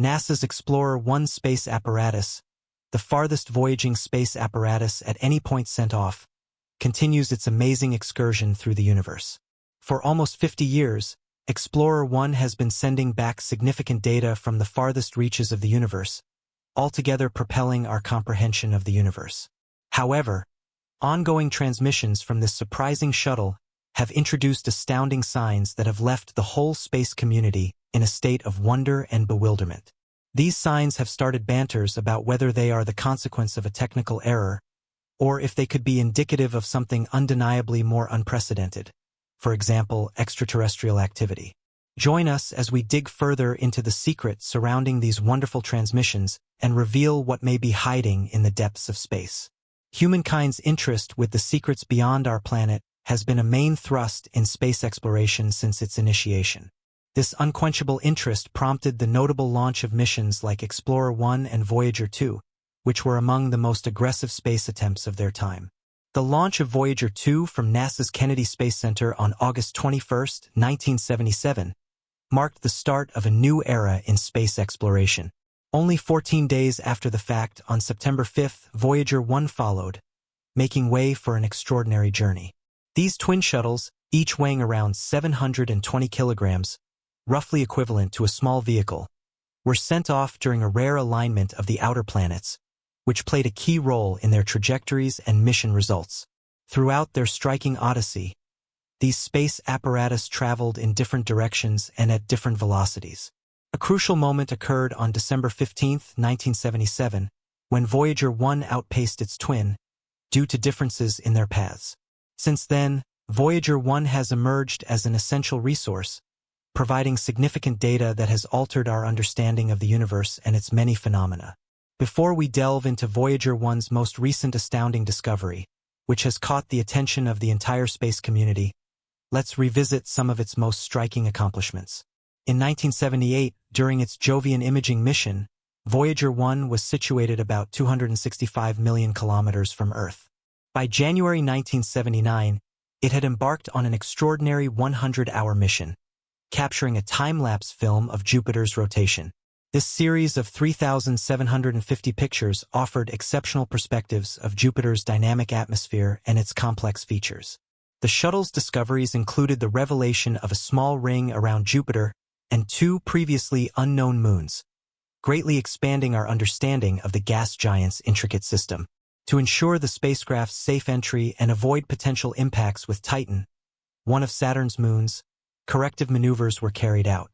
NASA's Explorer-1 space apparatus, the farthest voyaging space apparatus at any point sent off, continues its amazing excursion through the universe. For almost 50 years, Explorer-1 has been sending back significant data from the farthest reaches of the universe, altogether propelling our comprehension of the universe. However, ongoing transmissions from this surprising shuttle have introduced astounding signs that have left the whole space community in a state of wonder and bewilderment. These signs have started banters about whether they are the consequence of a technical error, or if they could be indicative of something undeniably more unprecedented, for example, extraterrestrial activity. Join us as we dig further into the secrets surrounding these wonderful transmissions and reveal what may be hiding in the depths of space. Humankind's interest with the secrets beyond our planet has been a main thrust in space exploration since its initiation. This unquenchable interest prompted the notable launch of missions like Explorer-1 and Voyager-2, which were among the most aggressive space attempts of their time. The launch of Voyager-2 from NASA's Kennedy Space Center on August 21, 1977, marked the start of a new era in space exploration. Only 14 days after the fact, on September 5, Voyager-1 followed, making way for an extraordinary journey. These twin shuttles, each weighing around 720 kilograms, roughly equivalent to a small vehicle, were sent off during a rare alignment of the outer planets, which played a key role in their trajectories and mission results. Throughout their striking odyssey, these space apparatus traveled in different directions and at different velocities. A crucial moment occurred on December 15, 1977, when Voyager-1 outpaced its twin, due to differences in their paths. Since then, Voyager-1 has emerged as an essential resource, providing significant data that has altered our understanding of the universe and its many phenomena. Before we delve into Voyager-1's most recent astounding discovery, which has caught the attention of the entire space community, let's revisit some of its most striking accomplishments. In 1978, during its Jovian imaging mission, Voyager-1 was situated about 265 million kilometers from Earth. By January 1979, it had embarked on an extraordinary 100-hour mission, capturing a time-lapse film of Jupiter's rotation. This series of 3,750 pictures offered exceptional perspectives of Jupiter's dynamic atmosphere and its complex features. The shuttle's discoveries included the revelation of a small ring around Jupiter and 2 previously unknown moons, greatly expanding our understanding of the gas giant's intricate system. To ensure the spacecraft's safe entry and avoid potential impacts with Titan, one of Saturn's moons, corrective maneuvers were carried out.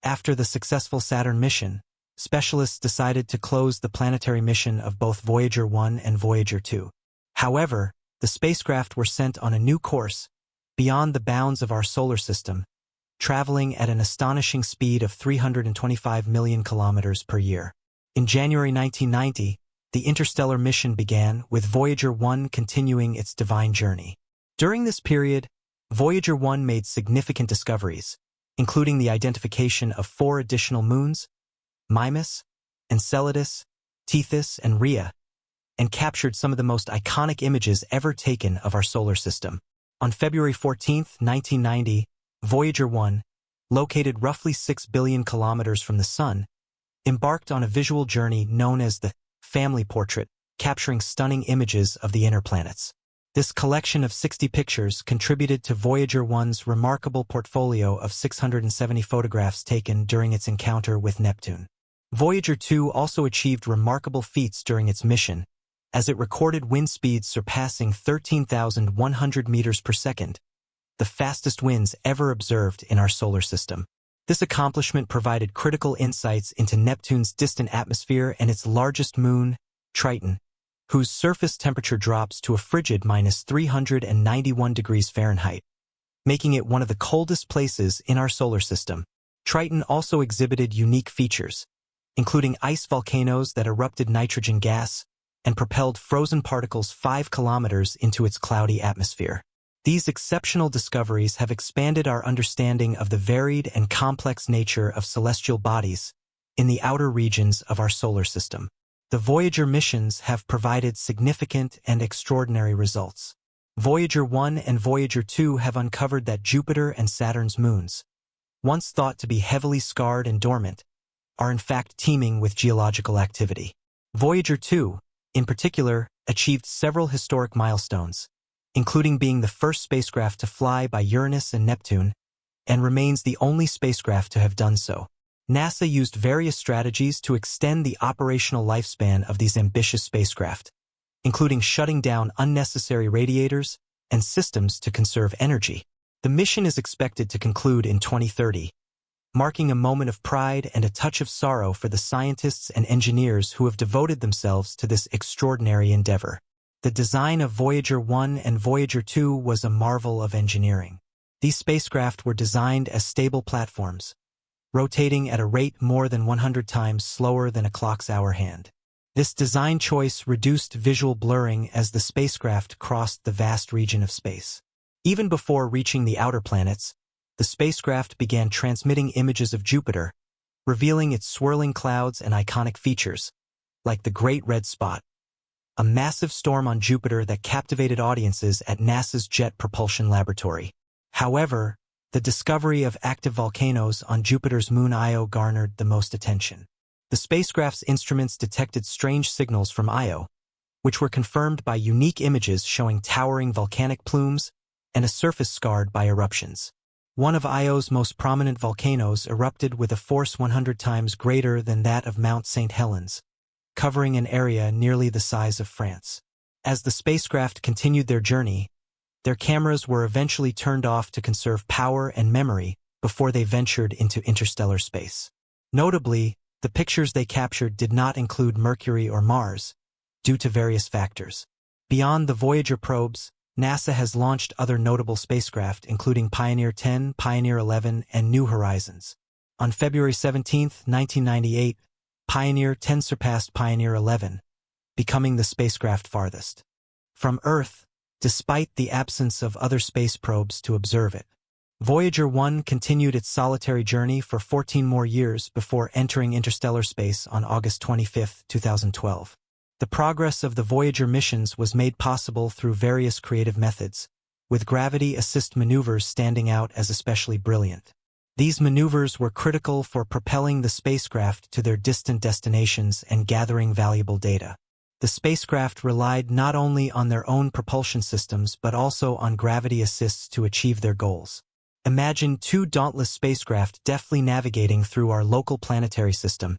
After the successful Saturn mission, specialists decided to close the planetary mission of both Voyager-1 and Voyager-2. However, the spacecraft were sent on a new course, beyond the bounds of our solar system, traveling at an astonishing speed of 325 million kilometers per year. In January 1990, the Interstellar mission began, with Voyager-1 continuing its divine journey. During this period, Voyager-1 made significant discoveries, including the identification of 4 additional moons, Mimas, Enceladus, Tethys, and Rhea, and captured some of the most iconic images ever taken of our solar system. On February 14, 1990, Voyager-1, located roughly 6 billion kilometers from the Sun, embarked on a visual journey known as the Family Portrait, capturing stunning images of the inner planets. This collection of 60 pictures contributed to Voyager-1's remarkable portfolio of 670 photographs taken during its encounter with Neptune. Voyager-2 also achieved remarkable feats during its mission, as it recorded wind speeds surpassing 13,100 meters per second, the fastest winds ever observed in our solar system. This accomplishment provided critical insights into Neptune's distant atmosphere and its largest moon, Triton, whose surface temperature drops to a frigid -391 degrees Fahrenheit, making it one of the coldest places in our solar system. Triton also exhibited unique features, including ice volcanoes that erupted nitrogen gas and propelled frozen particles 5 kilometers into its cloudy atmosphere. These exceptional discoveries have expanded our understanding of the varied and complex nature of celestial bodies in the outer regions of our solar system. The Voyager missions have provided significant and extraordinary results. Voyager-1 and Voyager-2 have uncovered that Jupiter and Saturn's moons, once thought to be heavily scarred and dormant, are in fact teeming with geological activity. Voyager 2, in particular, achieved several historic milestones, including being the first spacecraft to fly by Uranus and Neptune, and remains the only spacecraft to have done so. NASA used various strategies to extend the operational lifespan of these ambitious spacecraft, including shutting down unnecessary radiators and systems to conserve energy. The mission is expected to conclude in 2030, marking a moment of pride and a touch of sorrow for the scientists and engineers who have devoted themselves to this extraordinary endeavor. The design of Voyager 1 and Voyager 2 was a marvel of engineering. These spacecraft were designed as stable platforms, rotating at a rate more than 100 times slower than a clock's hour hand. This design choice reduced visual blurring as the spacecraft crossed the vast region of space. Even before reaching the outer planets, the spacecraft began transmitting images of Jupiter, revealing its swirling clouds and iconic features, like the Great Red Spot, a massive storm on Jupiter that captivated audiences at NASA's Jet Propulsion Laboratory. However, the discovery of active volcanoes on Jupiter's moon Io garnered the most attention. The spacecraft's instruments detected strange signals from Io, which were confirmed by unique images showing towering volcanic plumes and a surface scarred by eruptions. One of Io's most prominent volcanoes erupted with a force 100 times greater than that of Mount St. Helens, covering an area nearly the size of France. As the spacecraft continued their journey, their cameras were eventually turned off to conserve power and memory before they ventured into interstellar space. Notably, the pictures they captured did not include Mercury or Mars, due to various factors. Beyond the Voyager probes, NASA has launched other notable spacecraft including Pioneer 10, Pioneer 11, and New Horizons. On February 17, 1998, Pioneer 10 surpassed Pioneer 11, becoming the spacecraft farthest from Earth, despite the absence of other space probes to observe it. Voyager 1 continued its solitary journey for 14 more years before entering interstellar space on August 25, 2012. The progress of the Voyager missions was made possible through various creative methods, with gravity assist maneuvers standing out as especially brilliant. These maneuvers were critical for propelling the spacecraft to their distant destinations and gathering valuable data. The spacecraft relied not only on their own propulsion systems but also on gravity assists to achieve their goals. Imagine two dauntless spacecraft deftly navigating through our local planetary system,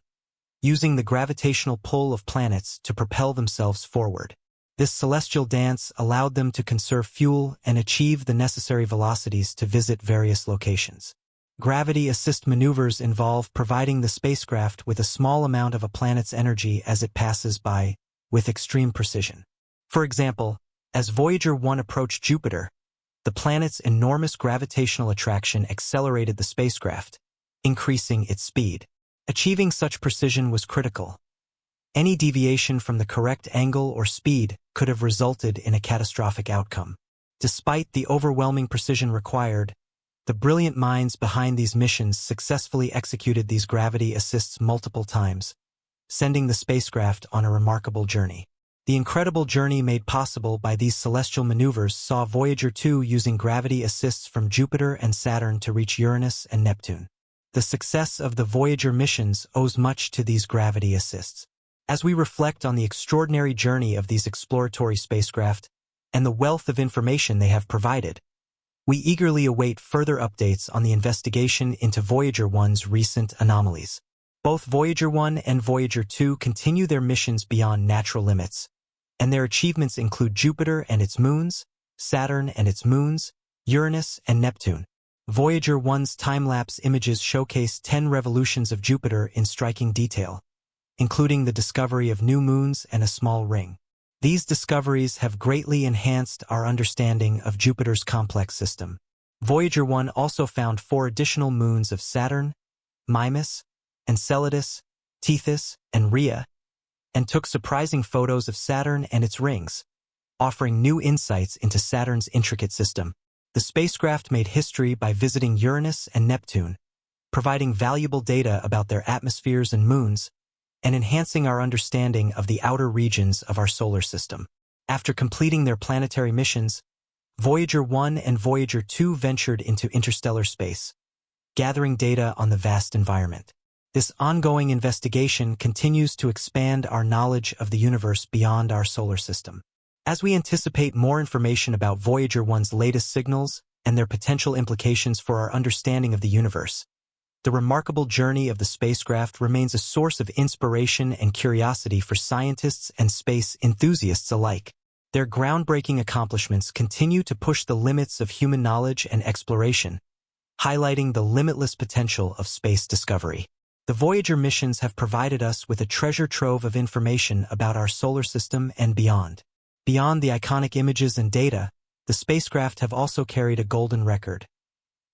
using the gravitational pull of planets to propel themselves forward. This celestial dance allowed them to conserve fuel and achieve the necessary velocities to visit various locations. Gravity assist maneuvers involve providing the spacecraft with a small amount of a planet's energy as it passes by, with extreme precision. For example, as Voyager 1 approached Jupiter, the planet's enormous gravitational attraction accelerated the spacecraft, increasing its speed. Achieving such precision was critical. Any deviation from the correct angle or speed could have resulted in a catastrophic outcome. Despite the overwhelming precision required, the brilliant minds behind these missions successfully executed these gravity assists multiple times, sending the spacecraft on a remarkable journey. The incredible journey made possible by these celestial maneuvers saw Voyager 2 using gravity assists from Jupiter and Saturn to reach Uranus and Neptune. The success of the Voyager missions owes much to these gravity assists. As we reflect on the extraordinary journey of these exploratory spacecraft and the wealth of information they have provided, we eagerly await further updates on the investigation into Voyager 1's recent anomalies. Both Voyager 1 and Voyager 2 continue their missions beyond natural limits, and their achievements include Jupiter and its moons, Saturn and its moons, Uranus and Neptune. Voyager 1's time-lapse images showcase 10 revolutions of Jupiter in striking detail, including the discovery of new moons and a small ring. These discoveries have greatly enhanced our understanding of Jupiter's complex system. Voyager 1 also found 4 additional moons of Saturn, Mimas, Enceladus, Tethys, and Rhea, and took surprising photos of Saturn and its rings, offering new insights into Saturn's intricate system. The spacecraft made history by visiting Uranus and Neptune, providing valuable data about their atmospheres and moons, and enhancing our understanding of the outer regions of our solar system. After completing their planetary missions, Voyager 1 and Voyager 2 ventured into interstellar space, gathering data on the vast environment. This ongoing investigation continues to expand our knowledge of the universe beyond our solar system. As we anticipate more information about Voyager 1's latest signals and their potential implications for our understanding of the universe, the remarkable journey of the spacecraft remains a source of inspiration and curiosity for scientists and space enthusiasts alike. Their groundbreaking accomplishments continue to push the limits of human knowledge and exploration, highlighting the limitless potential of space discovery. The Voyager missions have provided us with a treasure trove of information about our solar system and beyond. Beyond the iconic images and data, the spacecraft have also carried a golden record,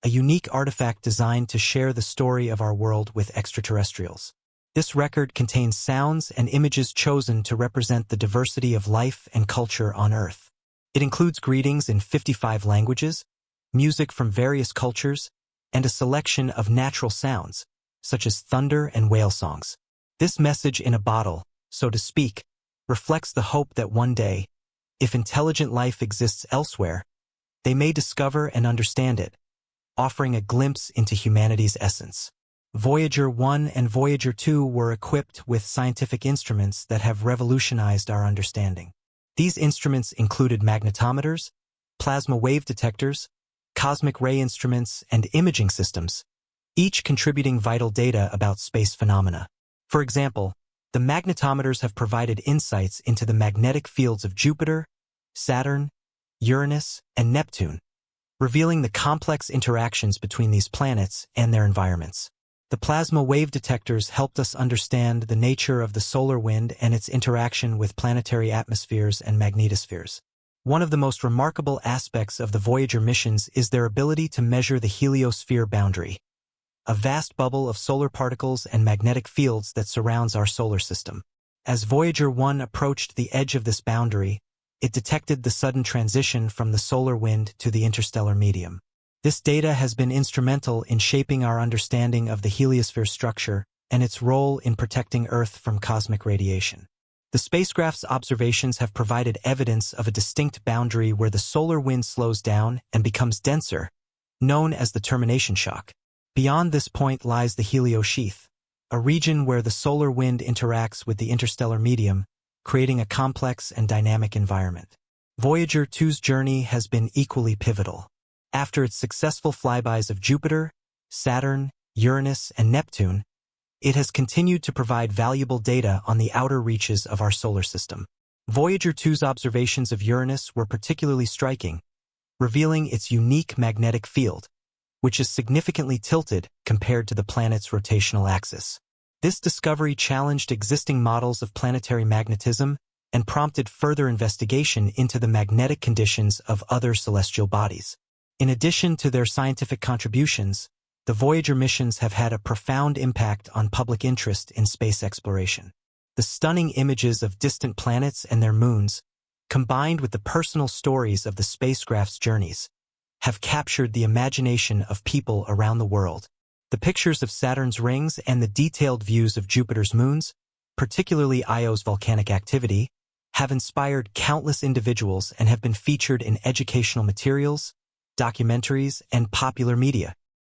a unique artifact designed to share the story of our world with extraterrestrials. This record contains sounds and images chosen to represent the diversity of life and culture on Earth. It includes greetings in 55 languages, music from various cultures, and a selection of natural sounds, such as thunder and whale songs. This message in a bottle, so to speak, reflects the hope that one day, if intelligent life exists elsewhere, they may discover and understand it, offering a glimpse into humanity's essence. Voyager 1 and Voyager 2 were equipped with scientific instruments that have revolutionized our understanding. These instruments included magnetometers, plasma wave detectors, cosmic ray instruments, and imaging systems, each contributing vital data about space phenomena. For example, the magnetometers have provided insights into the magnetic fields of Jupiter, Saturn, Uranus, and Neptune, revealing the complex interactions between these planets and their environments. The plasma wave detectors helped us understand the nature of the solar wind and its interaction with planetary atmospheres and magnetospheres. One of the most remarkable aspects of the Voyager missions is their ability to measure the heliosphere boundary, a vast bubble of solar particles and magnetic fields that surrounds our solar system. As Voyager 1 approached the edge of this boundary, it detected the sudden transition from the solar wind to the interstellar medium. This data has been instrumental in shaping our understanding of the heliosphere structure and its role in protecting Earth from cosmic radiation. The spacecraft's observations have provided evidence of a distinct boundary where the solar wind slows down and becomes denser, known as the termination shock. Beyond this point lies the heliosheath, a region where the solar wind interacts with the interstellar medium, creating a complex and dynamic environment. Voyager 2's journey has been equally pivotal. After its successful flybys of Jupiter, Saturn, Uranus, and Neptune, it has continued to provide valuable data on the outer reaches of our solar system. Voyager 2's observations of Uranus were particularly striking, revealing its unique magnetic field, which is significantly tilted compared to the planet's rotational axis. This discovery challenged existing models of planetary magnetism and prompted further investigation into the magnetic conditions of other celestial bodies. In addition to their scientific contributions, the Voyager missions have had a profound impact on public interest in space exploration. The stunning images of distant planets and their moons, combined with the personal stories of the spacecraft's journeys, have captured the imagination of people around the world. The pictures of Saturn's rings and the detailed views of Jupiter's moons, particularly Io's volcanic activity, have inspired countless individuals and have been featured in educational materials, documentaries, and popular media.